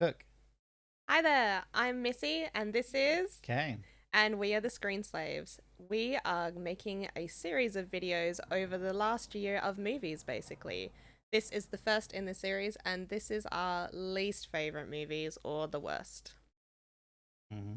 Cook. Hi there, I'm Missy, and this is. Kane. And we are the Screen Slaves. We are making a series of videos over the last year of movies, basically. This is the first in the series, and this is our least favorite movies or the worst. hmm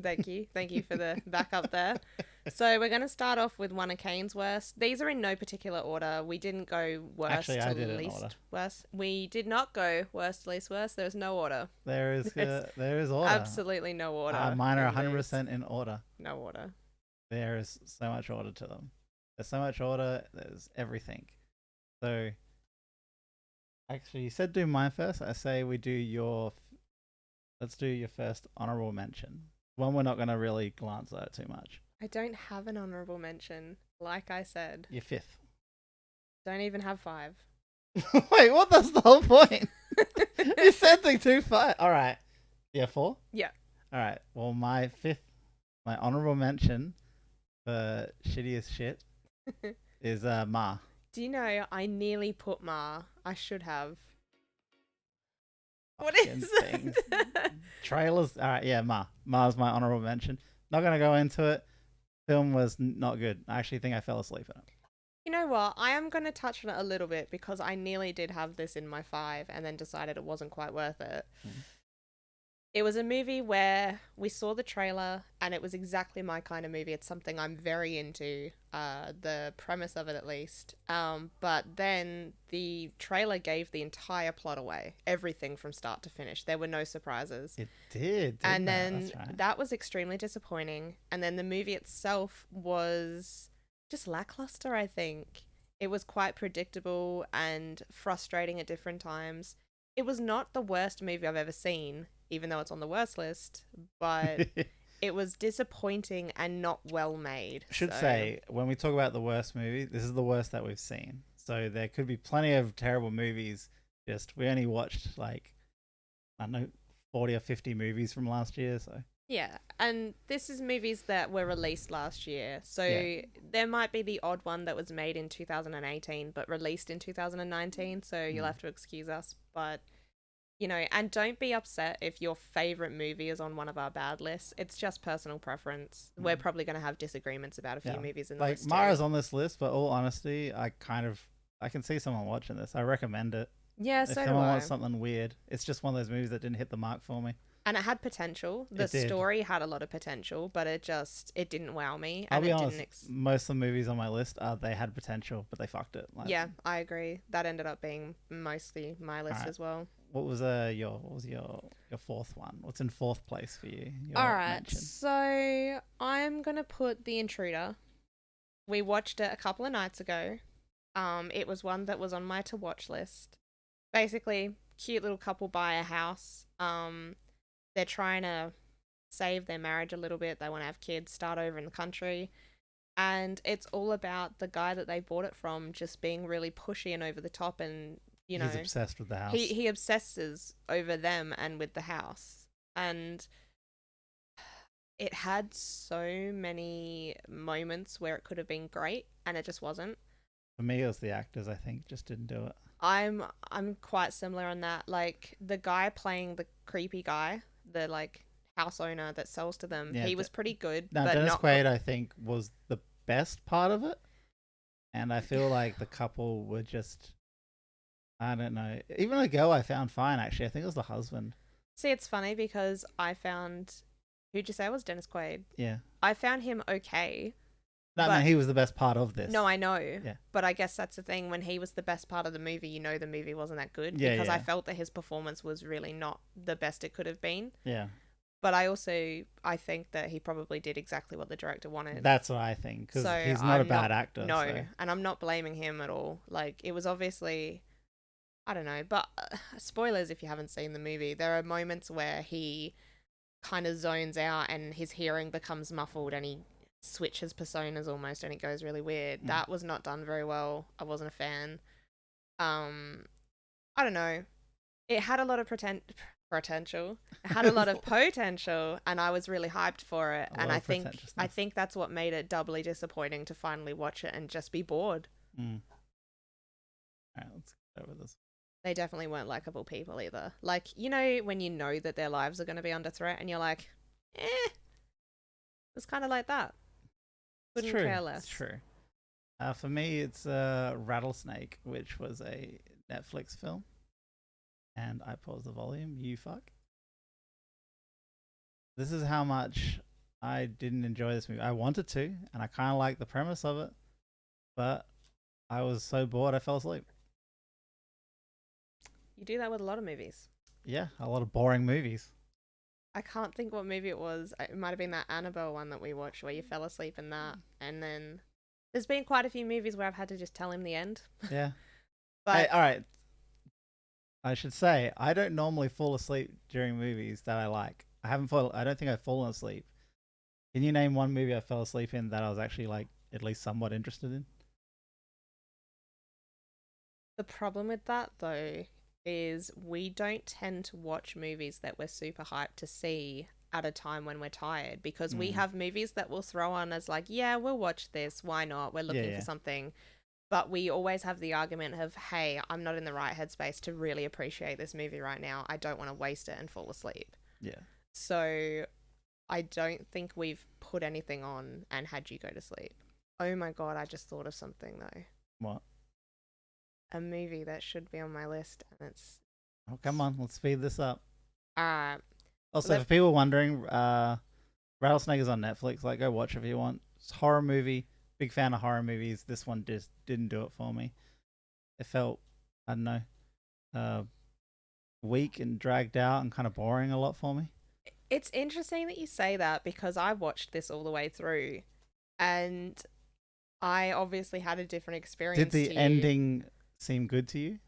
Thank you. Thank you for the backup there. So, we're going to start off with one of Kane's worst. These are in no particular order. We didn't go Actually, worst I to did it in order. least worst. We did not go worst to least worst. There's no order. There is There's there is order. absolutely no order Mine are in these. 100% in order. No order. There is so much order to them. There's so much order. There's everything. So, actually, you said do mine first. I say we do your. Let's do your first honorable mention. One we're not going to really glance at too much. I don't have an honorable mention. Like I said, Your fifth. don't even have five. Wait, what? That's the whole point. You said the two five. All right. Yeah, four. Yeah. All right. Well, my fifth, my honorable mention for shittiest shit is Ma. Do you know I nearly put Ma? I should have. What Fucking is things. it? Trailers. All right. Yeah, Ma. Ma's my honorable mention. Not gonna go into it. Film was not good. I actually think I fell asleep in it. You know what? I am going to touch on it a little bit because I nearly did have this in my five and then decided it wasn't quite worth it. Mm. It was a movie where we saw the trailer and it was exactly my kind of movie. It's something I'm very into, the premise of it at least. But then the trailer gave the entire plot away, everything from start to finish. There were no surprises. It did, And didn't it? then That's right. that was extremely disappointing. And then the movie itself was just lackluster, I think. It was quite predictable and frustrating at different times. It was not the worst movie I've ever seen, even though it's on the worst list, but it was disappointing and not well made. Should So, say when we talk about the worst movie, this is the worst that we've seen. So there could be plenty of terrible movies. Just we only watched like I don't know 40 or 50 movies from last year. So yeah, and this is movies that were released last year. yeah. So there might be the odd one that was made in 2018 but released in 2019, so you'll Mm. have to excuse us, but and don't be upset if your favorite movie is on one of our bad lists. It's just personal preference. We're Mm. probably going to have disagreements about a few Yeah. movies in the Like list too. Mara's on this list, but all honesty, I can see someone watching this. I recommend it. Yeah, If so do someone I. wants something weird, it's just one of those movies that didn't hit the mark for me. And it had potential. The It did. story had a lot of potential, but it didn't wow me, I'll and be it didn't honest, most of the movies on my list they had potential, but they fucked it. Like, yeah, I agree. That ended up being mostly my all list right, as well. what was your fourth one? What's in fourth place for you? All Your right, mention. so I'm gonna put The Intruder. We watched it a couple of nights ago. It was one that was on my to watch list. Basically, cute little couple buy a house. They're trying to save their marriage a little bit. They want to have kids, start over in the country. And it's all about the guy that they bought it from just being really pushy and over the top, and He's obsessed with the he house. he obsesses over them and with the house. And it had so many moments where it could have been great and it just wasn't. For me, it was the actors. I think just didn't do it. I'm quite similar on that. Like the guy playing the creepy guy, the like house owner that sells to them, Yeah. he was pretty good, Now but Dennis not Quaid, I think, was the best part of it, and I feel like the couple were just. I don't know. Even the girl I found fine. Actually, I think it was the husband. See, it's funny because I found who'd you say it was Dennis Quaid? Yeah. I found him okay, No, but he was the best part of this. no, I know. Yeah. But I guess that's the thing. When he was the best part of the movie, the movie wasn't that good Yeah, because I yeah. felt that his performance was really not the best it could have been. Yeah. But I think that he probably did exactly what the director wanted. That's what I think, because So he's not a I'm bad actor. No, So. and I'm not blaming him at all. Like it was obviously, I don't know, but spoilers if you haven't seen the movie. There are moments where he kind of zones out and his hearing becomes muffled and he switches personas almost and it goes really weird. Mm. That was not done very well. I wasn't a fan. Um, I don't know. It had a lot of potential. It had a lot of potential, and I was really hyped for it. A And lot I of think pretentiousness. that's what made it doubly disappointing to finally watch it and just be bored. Mm. All right, let's go over this. They definitely weren't likable people either. Like, you know, when you know that their lives are going to be under threat and you're like, it's kind of like that. It's Couldn't true. care It's less. true. For me, it's Rattlesnake, which was a Netflix film. And I pause the volume. You fuck. This is how much I didn't enjoy this movie. I wanted to, and I kind of like the premise of it, but I was so bored I fell asleep. You do that with a lot of movies. Yeah, a lot of boring movies. I can't think what movie it was. It might have been that Annabelle one that we watched where you fell asleep in that. And then there's been quite a few movies where I've had to just tell him the end. Yeah. Hey, But all right. I should say I don't normally fall asleep during movies that I like. I don't think I've fallen asleep. Can you name one movie I fell asleep in that I was actually like at least somewhat interested in? the problem with that, though, is we don't tend to watch movies that we're super hyped to see at a time when we're tired because we Mm. have movies that we'll throw on as like, yeah, we'll watch this. Why not? We're looking Yeah. for something. But we always have the argument of, hey, I'm not in the right headspace to really appreciate this movie right now. I don't want to waste it and fall asleep. Yeah. So I don't think we've put anything on and had you go to sleep. Oh my God, I just thought of something though. What? A movie that should be on my list and it's Oh, come on, let's speed this up. uh Also, for people wondering, Rattlesnake is on Netflix. Like, go watch if you want. It's a horror movie. Big fan of horror movies. This one just didn't do it for me. It felt, I don't know, uh, weak and dragged out and kind of boring a lot for me. it's interesting that you say that because I watched this all the way through and I obviously had a different experience. Did the to you. ending seem good to you?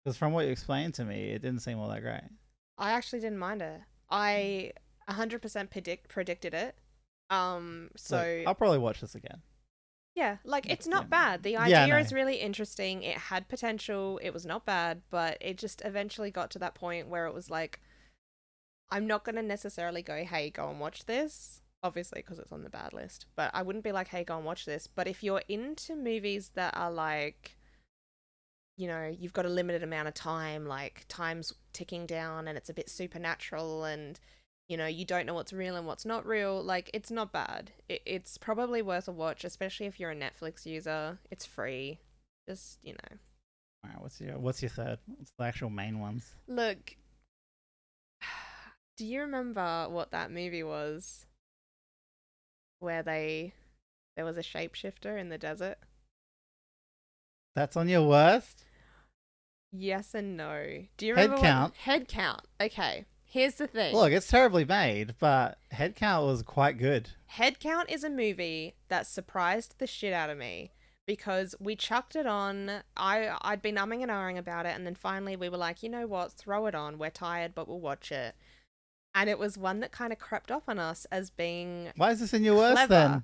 Because from what you explained to me, it didn't seem all that great. I actually didn't mind it. I 100% predicted it. So Look, I'll probably watch this again. yeah, like it's not Yeah. bad. The Yeah, idea no. is really interesting. It had potential. It was not bad, but it just eventually got to that point where it was like, I'm not going to necessarily go, hey, go and watch this. Obviously, because it's on the bad list. But I wouldn't be like, hey, go and watch this. But if you're into movies that are like, you know, you've got a limited amount of time, like time's ticking down and it's a bit supernatural and, you know, you don't know what's real and what's not real, like it's not bad. It's probably worth a watch, especially if you're a Netflix user. It's free. Just, you know. All right, what's your third? What's the actual main ones? Look, do you remember what that movie was where there was a shapeshifter in the desert? That's on your worst? Yes and no. Do you Head remember count. Head count. Okay. Here's the thing. Look, it's terribly made, but Head Count was quite good. Head Count is a movie that surprised the shit out of me because we chucked it on. I'd been umming and ahhing about it, and then finally we were like, you know what? Throw it on. We're tired, but we'll watch it. And it was one that kind of crept up on us as being Why is this in your worst clever. then?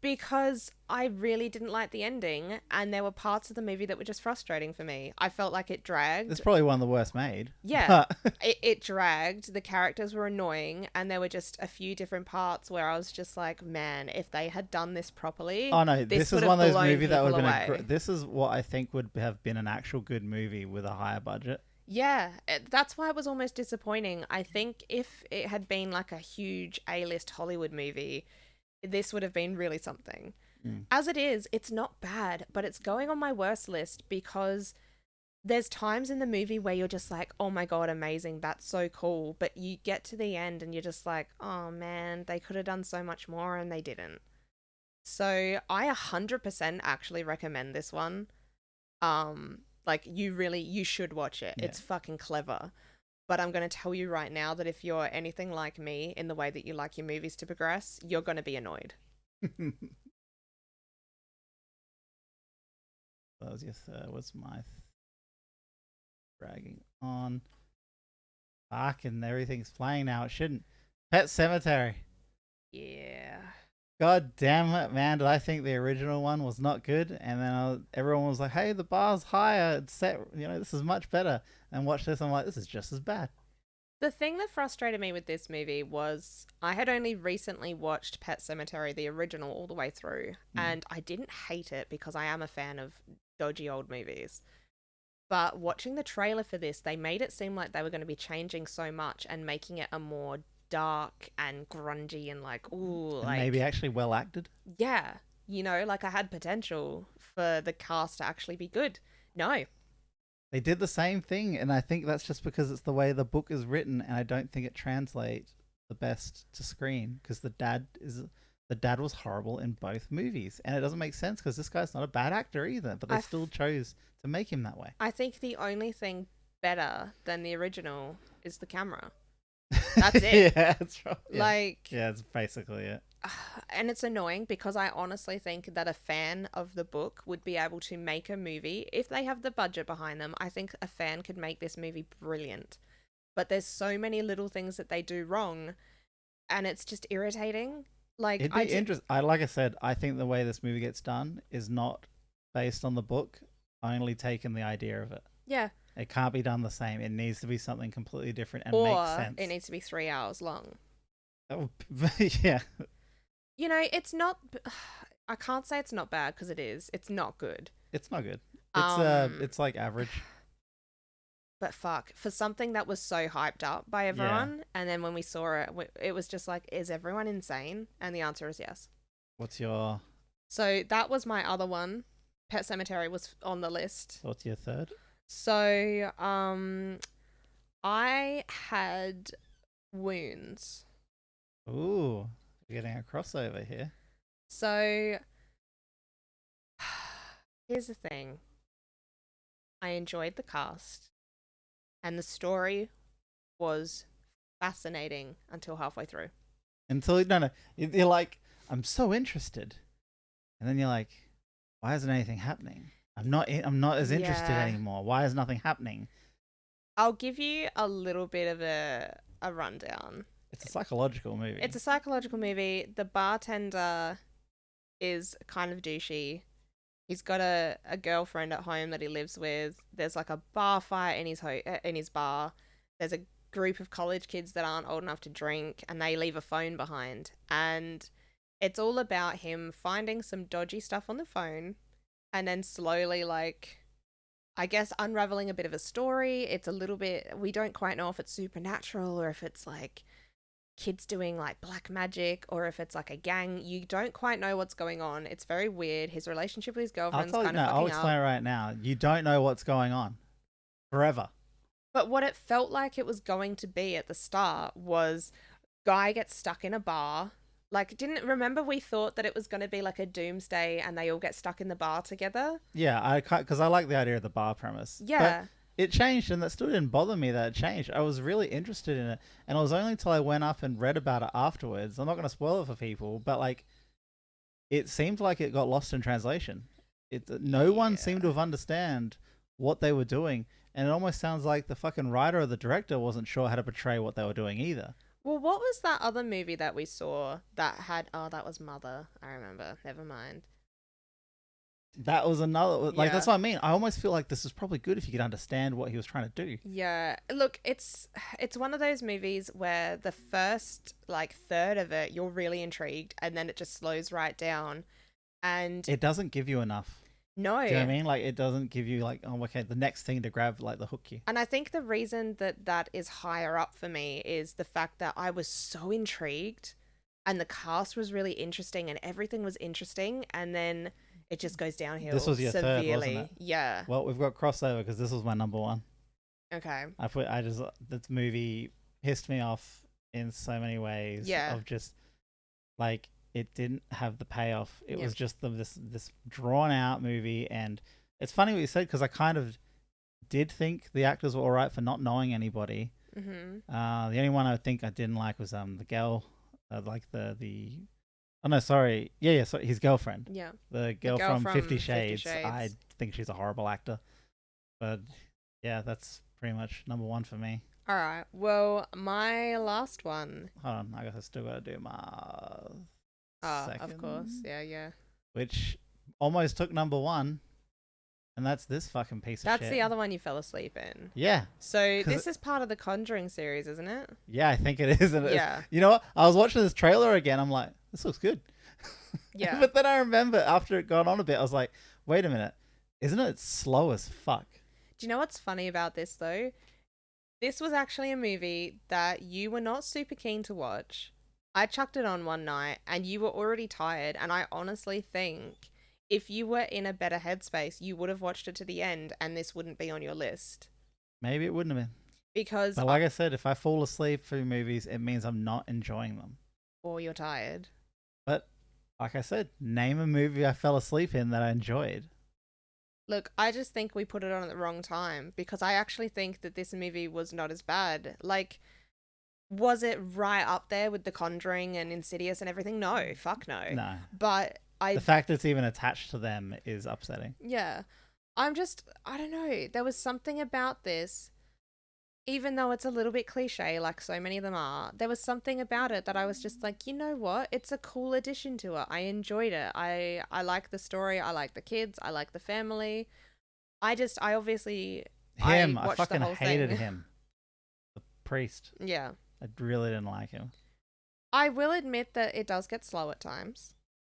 Because I really didn't like the ending, and there were parts of the movie that were just frustrating for me. I felt like it dragged. It's probably one of the worst made. Yeah, it dragged. The characters were annoying, and there were just a few different parts where I was just like, man, if they had done this properly, Oh no, this is would one have of those blown movies that would people have been. away. This is what I think would have been an actual good movie with a higher budget. Yeah, that's why it was almost disappointing. I think if it had been like a huge A-list Hollywood movie, this would have been really something. Mm. As it is, it's not bad, but it's going on my worst list because there's times in the movie where you're just like, oh my God, amazing, that's so cool. But you get to the end and you're just like, oh man, they could have done so much more and they didn't. So I 100% actually recommend this one. Like you should watch it. Yeah. It's fucking clever. But I'm going to tell you right now that if you're anything like me in the way that you like your movies to progress, you're going to be annoyed. That was your third. What's my dragging on? Fuck, and everything's playing now. It shouldn't. Pet Cemetery. Yeah. God damn it, man! Did I think the original one was not good? And then everyone was like, "Hey, the bar's higher. It's set. You know, this is much better." And watch this. I'm like, "This is just as bad." The thing that frustrated me with this movie was I had only recently watched Pet Sematary, the original, all the way through, and I didn't hate it because I am a fan of dodgy old movies. But watching the trailer for this, they made it seem like they were going to be changing so much and making it a more dark and grungy and like, ooh, And like, maybe actually well acted. yeah, like I had potential for the cast to actually be good. No. They did the same thing, and I think that's just because it's the way the book is written, and I don't think it translates the best to screen because the dad was horrible in both movies, and it doesn't make sense because this guy's not a bad actor either, but they still chose to make him that way. I think the only thing better than the original is the camera. That's it. Yeah, that's right. Like, yeah, it's basically it. and it's annoying because I honestly think that a fan of the book would be able to make a movie if they have the budget behind them. I think a fan could make this movie brilliant, but there's so many little things that they do wrong, and it's just irritating. Like, It'd be interesting. Like I said, I think the way this movie gets done is not based on the book, only taking the idea of it. Yeah. It can't be done the same. It needs to be something completely different and or make sense. it needs to be 3 hours long. Oh, yeah. It's not. I can't say it's not bad because it is. It's not good. It's not good. It's like average. But fuck, for something that was so hyped up by everyone, and then when we saw it, it was just like, is everyone insane? And the answer is yes. What's your... So that was my other one. Pet Sematary was on the list. What's your third? So, I had Wounds. Ooh, we're getting a crossover here. So, here's the thing. I enjoyed the cast, and the story was fascinating until halfway through. No, you're like, I'm so interested, and then you're like, why isn't anything happening? I'm not as interested anymore. Why is nothing happening? I'll give you a little bit of a rundown. It's a psychological movie. It's a psychological movie. The bartender is kind of douchey. He's got a girlfriend at home that he lives with. There's like a bar fight in his bar. There's a group of college kids that aren't old enough to drink, and they leave a phone behind. And it's all about him finding some dodgy stuff on the phone, and then slowly, like, I guess, unraveling a bit of a story. It's a little bit, we don't quite know if it's supernatural or if it's like kids doing like black magic or if it's like a gang. You don't quite know what's going on. It's very weird. His relationship with his girlfriend's kind of fucking up. I'll explain it right now. You don't know what's going on forever. But what it felt like it was going to be at the start was guy gets stuck in a bar. Like, remember we thought that it was going to be like a doomsday and they all get stuck in the bar together? Yeah, because I like the idea of the bar premise. Yeah. But it changed, and that still didn't bother me that it changed. I was really interested in it, and it was only until I went up and read about it afterwards. I'm not going to spoil it for people, but like, it seemed like it got lost in translation. No one seemed to have understand what they were doing, and it almost sounds like the fucking writer or the director wasn't sure how to portray what they were doing either. Well, what was that other movie that we saw that had... Oh, that was Mother. I remember. Never mind. That was another... Like, that's what I mean. I almost feel like this is probably good if you could understand what he was trying to do. Yeah. Look, it's one of those movies where the first, like, third of it, you're really intrigued, and then it just slows right down. And... It doesn't give you enough. No. Do you know what I mean? Like, it doesn't give you, like, oh, okay, the next thing to grab, like, the hook you. And I think the reason that is higher up for me is the fact that I was so intrigued and the cast was really interesting and everything was interesting, and then it just goes downhill. This was your severely. third, wasn't it? Yeah. Well, we've got crossover because this was my number one. Okay. This movie pissed me off in so many ways. Yeah. Of just, like, it didn't have the payoff. It was just this drawn out movie, and it's funny what you said because I kind of did think the actors were all right for not knowing anybody. Mm-hmm. The only one I think I didn't like was the girl, like the oh no, sorry, so his girlfriend. Yeah. The girl from 50 Shades. I think she's a horrible actor, but yeah, that's pretty much number one for me. All right. Well, my last one. Hold on, I guess I still got to do my. Second, of course. Yeah. Which almost took number one, and that's this fucking piece of shit. That's the other one you fell asleep in. Yeah. So this is part of the Conjuring series, isn't it? Yeah, I think it is. Yeah. You know what? I was watching this trailer again. I'm like, this looks good. Yeah. But then I remember after it got on a bit, I was like, wait a minute. Isn't it slow as fuck? Do you know what's funny about this though? This was actually a movie that you were not super keen to watch. I chucked it on one night and you were already tired, and I honestly think if you were in a better headspace, you would have watched it to the end and this wouldn't be on your list. Maybe it wouldn't have been. Because But like I said, if I fall asleep through movies, it means I'm not enjoying them. or you're tired. But like I said, name a movie I fell asleep in that I enjoyed. Look, I just think we put it on at the wrong time because I actually think that this movie was not as bad. Like, was it right up there with The Conjuring and Insidious and everything? No, fuck no. No. But The fact it's even attached to them is upsetting. yeah, I don't know. There was something about this, even though it's a little bit cliche, like so many of them are, there was something about it that I was just like, you know what? It's a cool addition to it. I enjoyed it. I like the story. I like the kids. I like the family. I obviously I watched fucking the whole hated thing. him. The priest. Yeah. I really didn't like him. I will admit that it does get slow at times.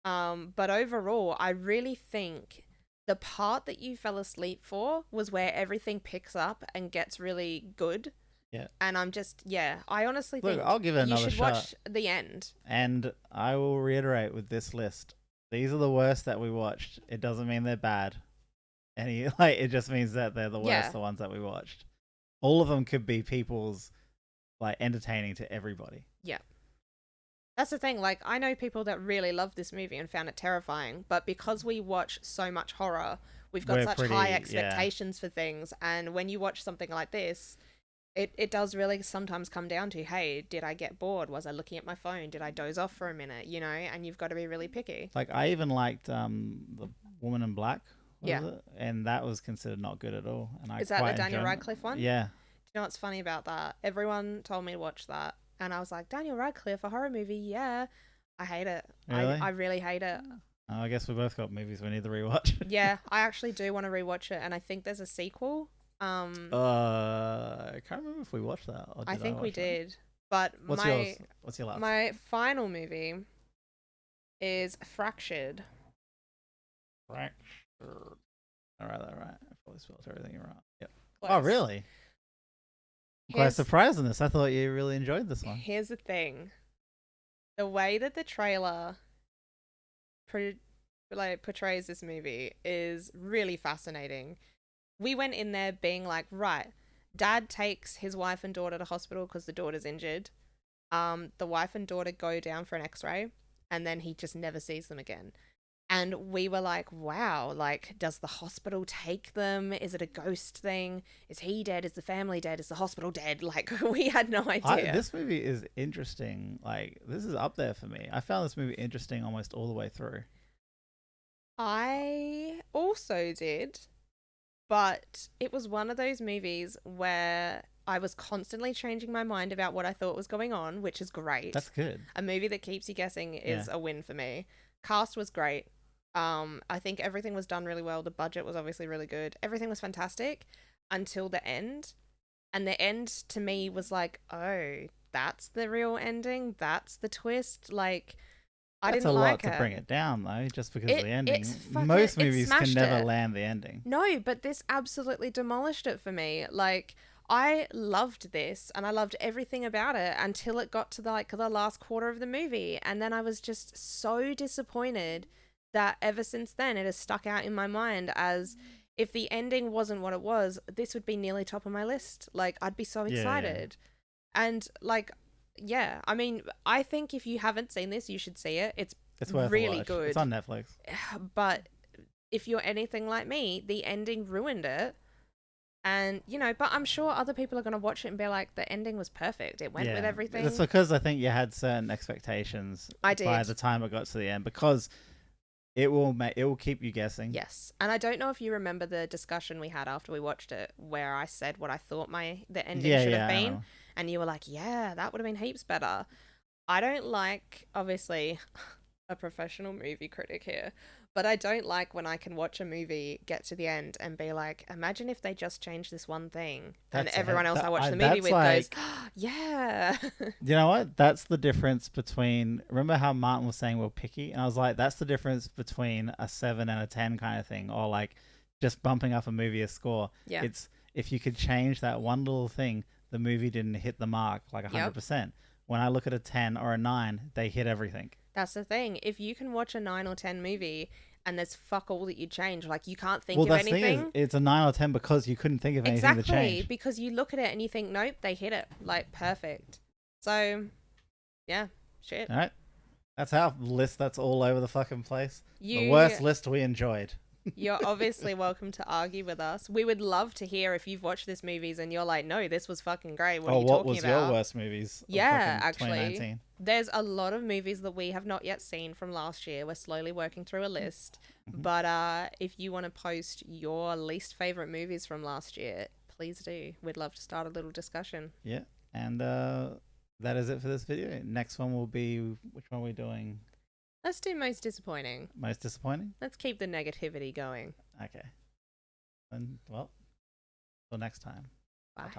But overall, I really think the part that you fell asleep for was where everything picks up and gets really good. Yeah. And I honestly think I'll give it you another should shot. watch the end. And I will reiterate with this list. These are the worst that we watched. It doesn't mean they're bad. It just means that they're the worst, Yeah. the ones that we watched. All of them could be people's entertaining to everybody. Yeah. That's the thing. Like, I know people that really loved this movie and found it terrifying, but because we watch so much horror, we've got such high expectations for things. And when you watch something like this, it does really sometimes come down to, hey, did I get bored? Was I looking at my phone? Did I doze off for a minute? You know, and you've got to be really picky. Like, I even liked the Woman in Black. Yeah. And that was considered not good at all. And Is that the Daniel Radcliffe one? Yeah. Do you know what's funny about that? Everyone told me to watch that. And I was like, Daniel Radcliffe, a horror movie? Yeah. I hate it. Really? I really hate it. Oh, I guess we both got movies we need to rewatch. Yeah, I actually do want to rewatch it. And I think there's a sequel. I can't remember if we watched that. Or I think we watch that? did. But What's yours? What's your last? My final movie is Fractured. Fractured. All right. I probably spelled everything wrong. Yep. Close. Oh, really? I'm quite surprised in this. I thought you really enjoyed this one. Here's the thing. The way that the trailer portrays this movie is really fascinating. We went in there being like, right, Dad takes his wife and daughter to hospital because the daughter's injured. The wife and daughter go down for an x-ray, and then he just never sees them again. And we were like, wow, like, does the hospital take them? Is it a ghost thing? Is he dead? Is the family dead? Is the hospital dead? Like, we had no idea. This movie is interesting. Like, this is up there for me. I found this movie interesting almost all the way through. I also did, but it was one of those movies where I was constantly changing my mind about what I thought was going on, which is great. That's good. A movie that keeps you guessing is a win for me. Cast was great. I think everything was done really well. The budget was obviously really good. Everything was fantastic until the end. And the end to me was like, oh, that's the real ending. That's the twist. Like, I didn't like it. That's a lot to bring it down, though, just because of the ending. Most movies can never land the ending. No, but this absolutely demolished it for me. Like, I loved this and I loved everything about it until it got to the last quarter of the movie. And then I was just so disappointed that ever since then it has stuck out in my mind as if the ending wasn't what it was, this would be nearly top of my list. Like, I'd be so excited. Yeah. And I mean, I think if you haven't seen this, you should see it. It's worth really a watch. good. It's on Netflix. But if you're anything like me, the ending ruined it. And, but I'm sure other people are going to watch it and be like, the ending was perfect. It went with everything. That's because I think you had certain expectations by the time it got to the end, because it will keep you guessing. Yes. And I don't know if you remember the discussion we had after we watched it where I said what I thought the ending should have been. And you were like, yeah, that would have been heaps better. I don't like, obviously, a professional movie critic here, but I don't like when I can watch a movie get to the end and be like, imagine if they just changed this one thing. And everyone else I watch the movie with goes, oh, yeah. You know what? That's the difference between, remember how Martin was saying we're picky? And I was like, that's the difference between a 7 and a 10 kind of thing, or like just bumping up a movie a score. Yeah. It's if you could change that one little thing, the movie didn't hit the mark like 100%. When I look at a 10 or a 9, they hit everything. That's the thing. If you can watch a 9 or 10 movie and there's fuck all that you change, like you can't think of that's anything. The thing is, it's a 9 or 10 because you couldn't think of anything to change. Exactly, because you look at it and you think, nope, they hit it. Like, perfect. So, yeah, shit. All right. That's our list. That's all over the fucking place. The worst list we enjoyed. You're obviously welcome to argue with us. We would love to hear if you've watched this movies and you're like, no, this was fucking great. What are you talking about? What was your worst movies? Yeah, actually. There's a lot of movies that we have not yet seen from last year. We're slowly working through a list. Mm-hmm. But if you want to post your least favorite movies from last year, please do. We'd love to start a little discussion. Yeah. And that is it for this video. Next one will be, which one are we doing? Let's do most disappointing. Most disappointing? Let's keep the negativity going. Okay. And, well, till next time. Bye.